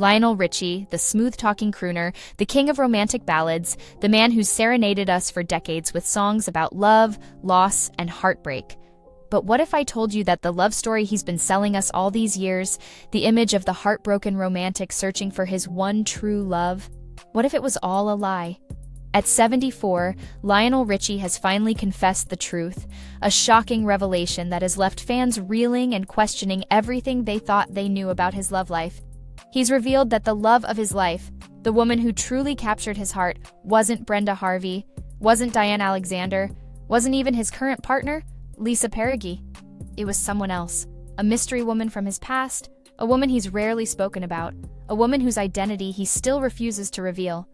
Lionel Richie, the smooth-talking crooner, the king of romantic ballads, the man who's serenaded us for decades with songs about love, loss, and heartbreak. But what if I told you that the love story he's been selling us all these years, the image of the heartbroken romantic searching for his one true love, what if it was all a lie? At 74, Lionel Richie has finally confessed the truth, a shocking revelation that has left fans reeling and questioning everything they thought they knew about his love life. He's revealed that the love of his life, the woman who truly captured his heart, wasn't Brenda Harvey, wasn't Diane Alexander, wasn't even his current partner, Lisa Parigi. It was someone else, a mystery woman from his past, a woman he's rarely spoken about, a woman whose identity he still refuses to reveal.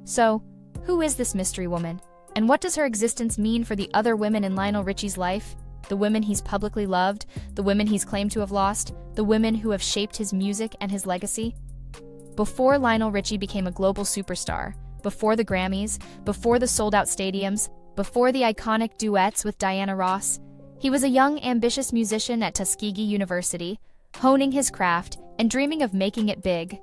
So, who is this mystery woman? And what does her existence mean for the other women in Lionel Richie's life? The women he's publicly loved, the women he's claimed to have lost, the women who have shaped his music and his legacy? Before Lionel Richie became a global superstar, before the Grammys, before the sold-out stadiums, before the iconic duets with Diana Ross, he was a young, ambitious musician at Tuskegee University, honing his craft and dreaming of making it big.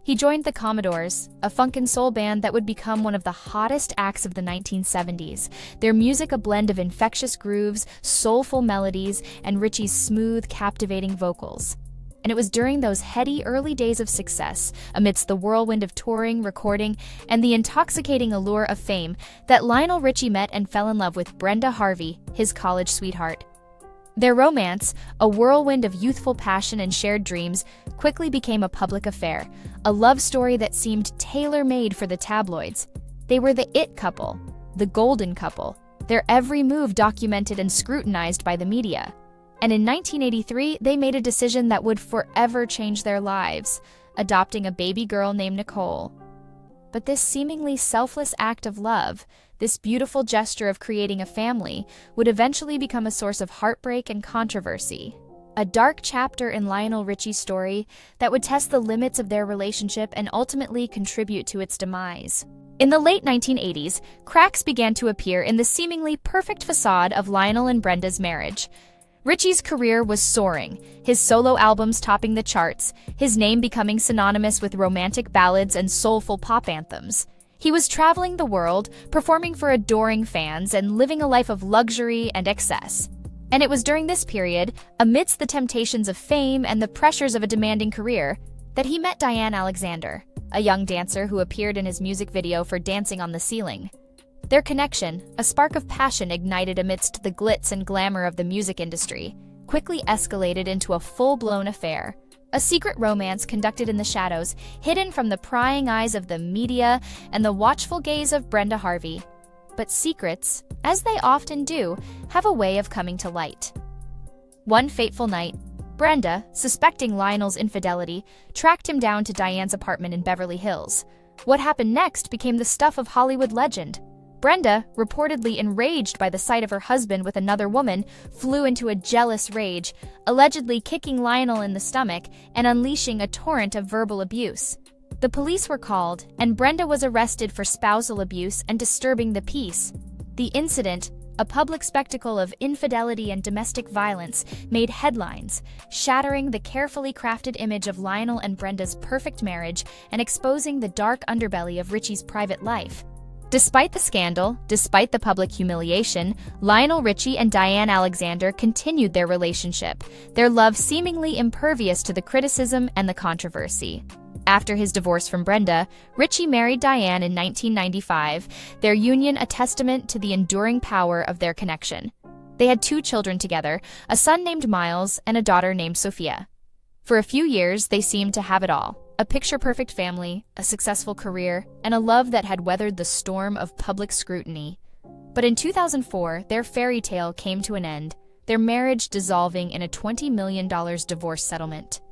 He joined the Commodores, a funk and soul band that would become one of the hottest acts of the 1970s, their music a blend of infectious grooves, soulful melodies, and Richie's smooth, captivating vocals. And it was during those heady early days of success, amidst the whirlwind of touring, recording, and the intoxicating allure of fame, that Lionel Richie met and fell in love with Brenda Harvey, his college sweetheart. Their romance, a whirlwind of youthful passion and shared dreams, quickly became a public affair, a love story that seemed tailor-made for the tabloids. They were the it couple, the golden couple, their every move documented and scrutinized by the media. And in 1983, they made a decision that would forever change their lives, adopting a baby girl named Nicole. But this seemingly selfless act of love, this beautiful gesture of creating a family, would eventually become a source of heartbreak and controversy. A dark chapter in Lionel Richie's story that would test the limits of their relationship and ultimately contribute to its demise. In the late 1980s, cracks began to appear in the seemingly perfect facade of Lionel and Brenda's marriage. Richie's career was soaring, his solo albums topping the charts, his name becoming synonymous with romantic ballads and soulful pop anthems. He was traveling the world, performing for adoring fans, and living a life of luxury and excess. And it was during this period, amidst the temptations of fame and the pressures of a demanding career, that he met Diane Alexander, a young dancer who appeared in his music video for Dancing on the Ceiling. Their connection, a spark of passion ignited amidst the glitz and glamour of the music industry, quickly escalated into a full-blown affair. A secret romance conducted in the shadows, hidden from the prying eyes of the media and the watchful gaze of Brenda Harvey. But secrets, as they often do, have a way of coming to light. One fateful night, Brenda, suspecting Lionel's infidelity, tracked him down to Diane's apartment in Beverly Hills. What happened next became the stuff of Hollywood legend. Brenda, reportedly enraged by the sight of her husband with another woman, flew into a jealous rage, allegedly kicking Lionel in the stomach and unleashing a torrent of verbal abuse. The police were called, and Brenda was arrested for spousal abuse and disturbing the peace. The incident, a public spectacle of infidelity and domestic violence, made headlines, shattering the carefully crafted image of Lionel and Brenda's perfect marriage and exposing the dark underbelly of Richie's private life. Despite the scandal, despite the public humiliation, Lionel Richie and Diane Alexander continued their relationship, their love seemingly impervious to the criticism and the controversy. After his divorce from Brenda, Richie married Diane in 1995, their union a testament to the enduring power of their connection. They had 2 children together, a son named Miles and a daughter named Sophia. For a few years, they seemed to have it all. A picture-perfect family, a successful career, and a love that had weathered the storm of public scrutiny. But in 2004, their fairy tale came to an end, their marriage dissolving in a $20 million divorce settlement.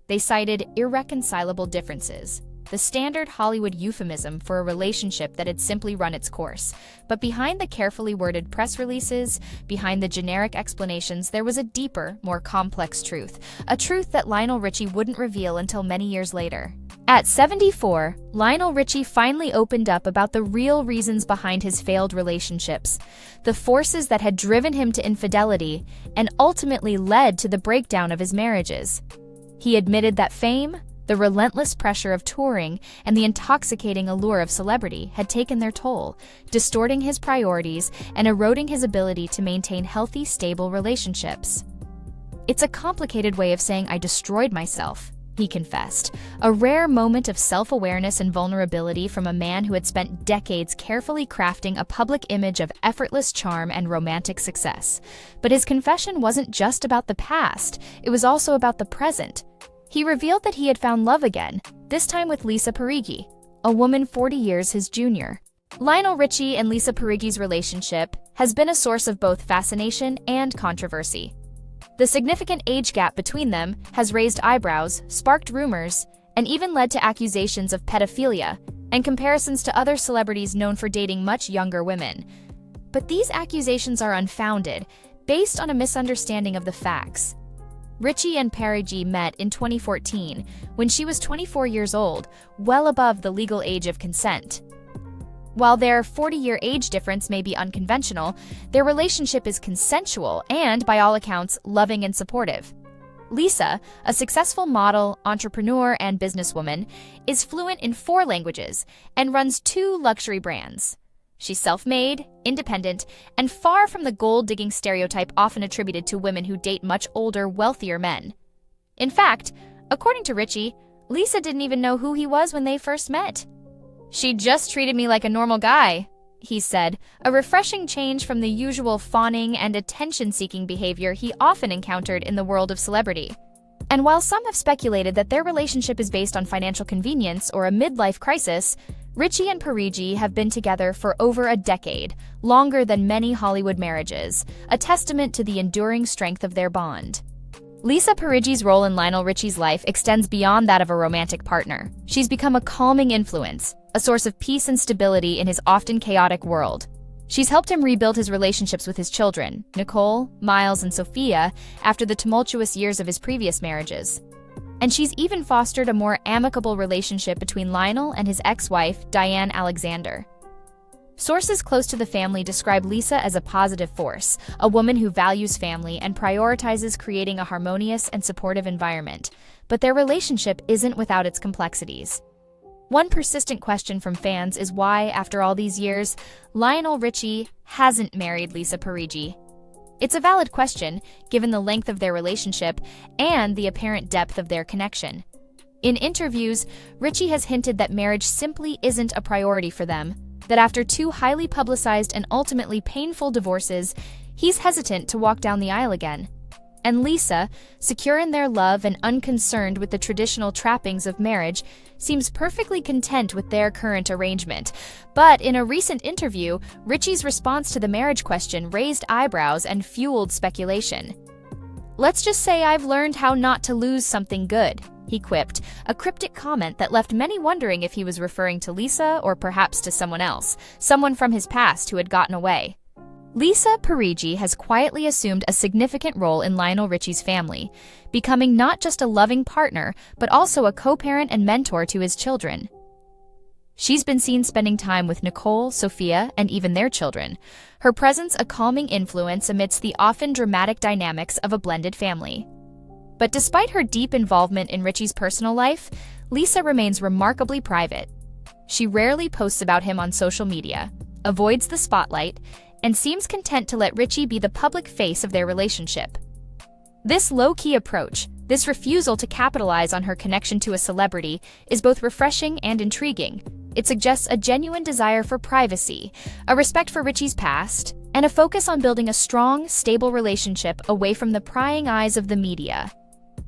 They cited irreconcilable differences, the standard Hollywood euphemism for a relationship that had simply run its course. But behind the carefully worded press releases, behind the generic explanations, there was a deeper, more complex truth, a truth that Lionel Richie wouldn't reveal until many years later. At 74, Lionel Richie finally opened up about the real reasons behind his failed relationships, the forces that had driven him to infidelity and ultimately led to the breakdown of his marriages. He admitted that fame, The relentless pressure of touring and the intoxicating allure of celebrity had taken their toll, distorting his priorities and eroding his ability to maintain healthy, stable relationships. "It's a complicated way of saying I destroyed myself," he confessed, a rare moment of self-awareness and vulnerability from a man who had spent decades carefully crafting a public image of effortless charm and romantic success. But his confession wasn't just about the past, it was also about the present. He revealed that he had found love again, this time with Lisa Parigi, a woman 40 years his junior. Lionel Richie and Lisa Parigi's relationship has been a source of both fascination and controversy. The significant age gap between them has raised eyebrows, sparked rumors, and even led to accusations of pedophilia and comparisons to other celebrities known for dating much younger women. But these accusations are unfounded, based on a misunderstanding of the facts. Richie and Parigi met in 2014, when she was 24 years old, well above the legal age of consent. While their 40-year age difference may be unconventional, their relationship is consensual and, by all accounts, loving and supportive. Lisa, a successful model, entrepreneur, and businesswoman, is fluent in 4 languages and runs 2 luxury brands. She's self-made, independent, and far from the gold-digging stereotype often attributed to women who date much older, wealthier men. In fact, according to Richie, Lisa didn't even know who he was when they first met. "She just treated me like a normal guy," he said, a refreshing change from the usual fawning and attention-seeking behavior he often encountered in the world of celebrity. And while some have speculated that their relationship is based on financial convenience or a midlife crisis, Richie and Parigi have been together for over a decade, longer than many Hollywood marriages, a testament to the enduring strength of their bond. Lisa Parigi's role in Lionel Richie's life extends beyond that of a romantic partner. She's become a calming influence, a source of peace and stability in his often chaotic world. She's helped him rebuild his relationships with his children, Nicole, Miles, and Sophia, after the tumultuous years of his previous marriages. And she's even fostered a more amicable relationship between Lionel and his ex-wife, Diane Alexander. Sources close to the family describe Lisa as a positive force, a woman who values family and prioritizes creating a harmonious and supportive environment. But their relationship isn't without its complexities. One persistent question from fans is why, after all these years, Lionel Richie hasn't married Lisa Parigi. It's a valid question, given the length of their relationship and the apparent depth of their connection. In interviews, Richie has hinted that marriage simply isn't a priority for them, that after 2 highly publicized and ultimately painful divorces, he's hesitant to walk down the aisle again. And Lisa, secure in their love and unconcerned with the traditional trappings of marriage, seems perfectly content with their current arrangement. But in a recent interview, Richie's response to the marriage question raised eyebrows and fueled speculation. "Let's just say I've learned how not to lose something good," he quipped, a cryptic comment that left many wondering if he was referring to Lisa or perhaps to someone else, someone from his past who had gotten away. Lisa Parigi has quietly assumed a significant role in Lionel Richie's family, becoming not just a loving partner, but also a co-parent and mentor to his children. She's been seen spending time with Nicole, Sophia, and even their children, her presence a calming influence amidst the often dramatic dynamics of a blended family. But despite her deep involvement in Richie's personal life, Lisa remains remarkably private. She rarely posts about him on social media, avoids the spotlight, and seems content to let Richie be the public face of their relationship. This low-key approach, this refusal to capitalize on her connection to a celebrity, is both refreshing and intriguing. It suggests a genuine desire for privacy, a respect for Richie's past, and a focus on building a strong, stable relationship away from the prying eyes of the media.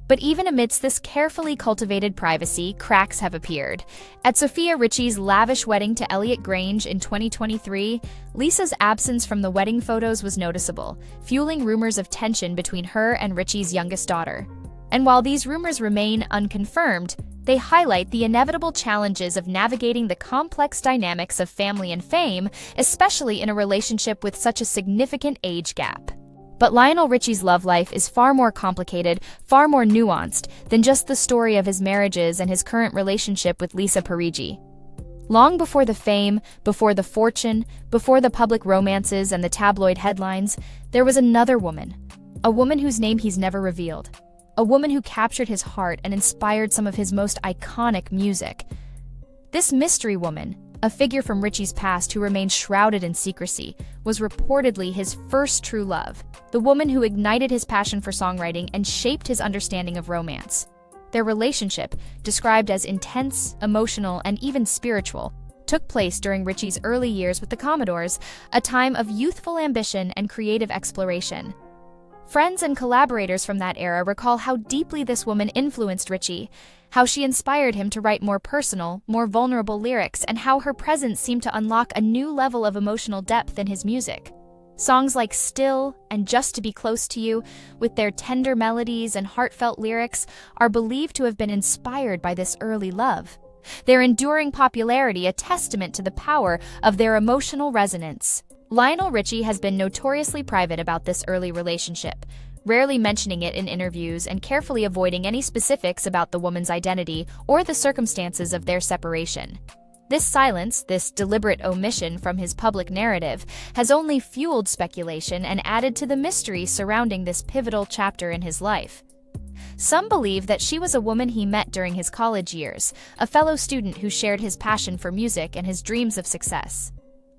But even amidst this carefully cultivated privacy, cracks have appeared. At Sophia Richie's lavish wedding to Elliot Grange in 2023, Lisa's absence from the wedding photos was noticeable, fueling rumors of tension between her and Richie's youngest daughter. And while these rumors remain unconfirmed, they highlight the inevitable challenges of navigating the complex dynamics of family and fame, especially in a relationship with such a significant age gap. But Lionel Richie's love life is far more complicated, far more nuanced than just the story of his marriages and his current relationship with Lisa Parigi. Long before the fame, before the fortune, before the public romances and the tabloid headlines, there was another woman, a woman whose name he's never revealed. a woman who captured his heart and inspired some of his most iconic music. This mystery woman, a figure from Richie's past who remained shrouded in secrecy, was reportedly his first true love, the woman who ignited his passion for songwriting and shaped his understanding of romance. Their relationship, described as intense, emotional, and even spiritual, took place during Richie's early years with the Commodores, a time of youthful ambition and creative exploration. Friends and collaborators from that era recall how deeply this woman influenced Richie, how she inspired him to write more personal, more vulnerable lyrics, and how her presence seemed to unlock a new level of emotional depth in his music. Songs like Still and Just to Be Close to You, with their tender melodies and heartfelt lyrics, are believed to have been inspired by this early love. Their enduring popularity a testament to the power of their emotional resonance. Lionel Richie has been notoriously private about this early relationship, rarely mentioning it in interviews and carefully avoiding any specifics about the woman's identity or the circumstances of their separation. This silence, this deliberate omission from his public narrative, has only fueled speculation and added to the mystery surrounding this pivotal chapter in his life. Some believe that she was a woman he met during his college years, a fellow student who shared his passion for music and his dreams of success.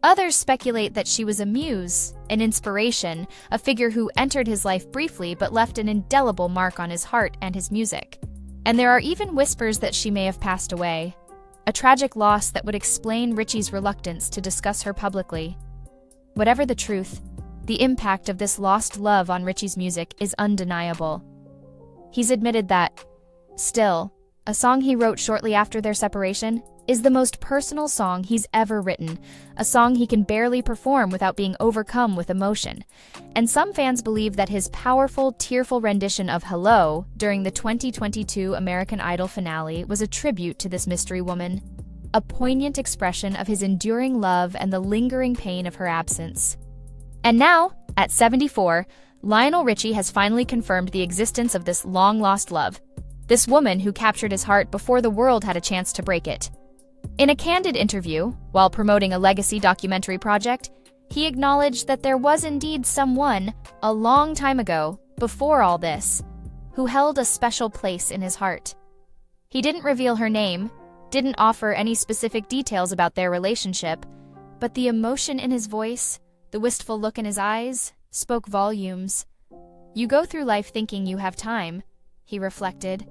Others speculate that she was a muse, an inspiration, a figure who entered his life briefly but left an indelible mark on his heart and his music. And there are even whispers that she may have passed away, a tragic loss that would explain Richie's reluctance to discuss her publicly. Whatever the truth, the impact of this lost love on Richie's music is undeniable. He's admitted that Still, a song he wrote shortly after their separation, is the most personal song he's ever written, a song he can barely perform without being overcome with emotion. And some fans believe that his powerful, tearful rendition of Hello during the 2022 American Idol finale was a tribute to this mystery woman, a poignant expression of his enduring love and the lingering pain of her absence. And now, at 74, Lionel Richie has finally confirmed the existence of this long-lost love, this woman who captured his heart before the world had a chance to break it. In a candid interview, while promoting a legacy documentary project, he acknowledged that there was indeed someone, a long time ago, before all this, who held a special place in his heart. He didn't reveal her name, didn't offer any specific details about their relationship, but the emotion in his voice, the wistful look in his eyes, spoke volumes. You go through life thinking you have time, he reflected,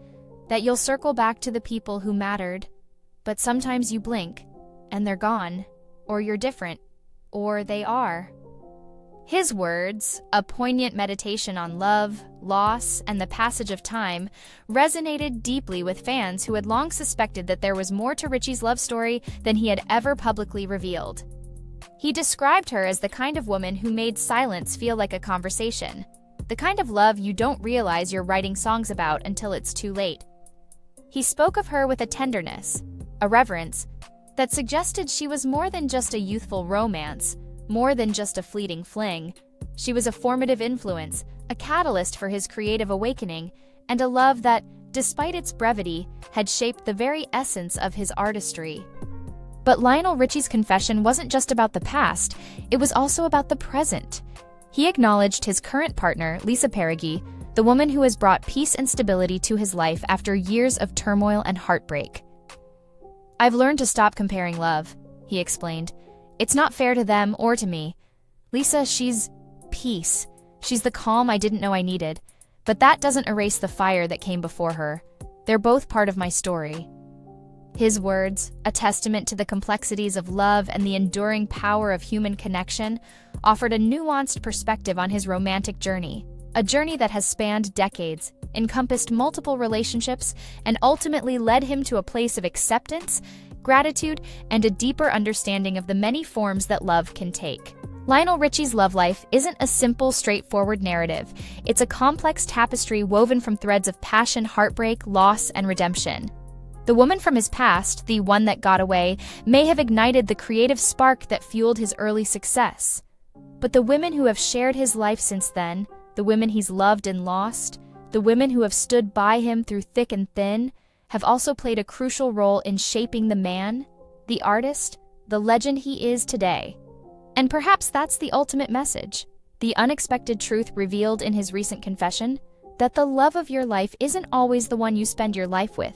that you'll circle back to the people who mattered. But sometimes you blink, and they're gone, or you're different, or they are. His words, a poignant meditation on love, loss, and the passage of time, resonated deeply with fans who had long suspected that there was more to Richie's love story than he had ever publicly revealed. He described her as the kind of woman who made silence feel like a conversation, the kind of love you don't realize you're writing songs about until it's too late. He spoke of her with a tenderness, a reverence, that suggested she was more than just a youthful romance, more than just a fleeting fling. She was a formative influence, a catalyst for his creative awakening, and a love that, despite its brevity, had shaped the very essence of his artistry. But Lionel Richie's confession wasn't just about the past, it was also about the present. He acknowledged his current partner, Lisa Parigi, the woman who has brought peace and stability to his life after years of turmoil and heartbreak. I've learned to stop comparing love, he explained. It's not fair to them or to me. Lisa, she's peace. She's the calm I didn't know I needed. But that doesn't erase the fire that came before her. They're both part of my story. His words, a testament to the complexities of love and the enduring power of human connection, offered a nuanced perspective on his romantic journey, a journey that has spanned decades, encompassed multiple relationships, and ultimately led him to a place of acceptance, gratitude, and a deeper understanding of the many forms that love can take. Lionel Richie's love life isn't a simple, straightforward narrative. It's a complex tapestry woven from threads of passion, heartbreak, loss, and redemption. The woman from his past, the one that got away, may have ignited the creative spark that fueled his early success. But the women who have shared his life since then, the women he's loved and lost, the women who have stood by him through thick and thin, have also played a crucial role in shaping the man, the artist, the legend he is today. And perhaps that's the ultimate message, the unexpected truth revealed in his recent confession. that the love of your life isn't always the one you spend your life with.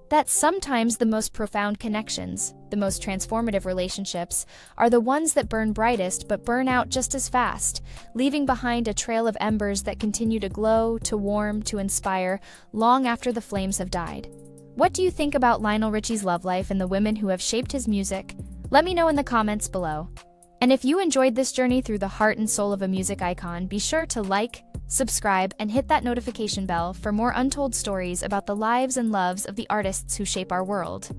That sometimes the most profound connections, the most transformative relationships, are the ones that burn brightest but burn out just as fast, leaving behind a trail of embers that continue to glow, to warm, to inspire, long after the flames have died. What do you think about Lionel Richie's love life and the women who have shaped his music? Let me know in the comments below. And if you enjoyed this journey through the heart and soul of a music icon, be sure to like, subscribe, and hit that notification bell for more untold stories about the lives and loves of the artists who shape our world.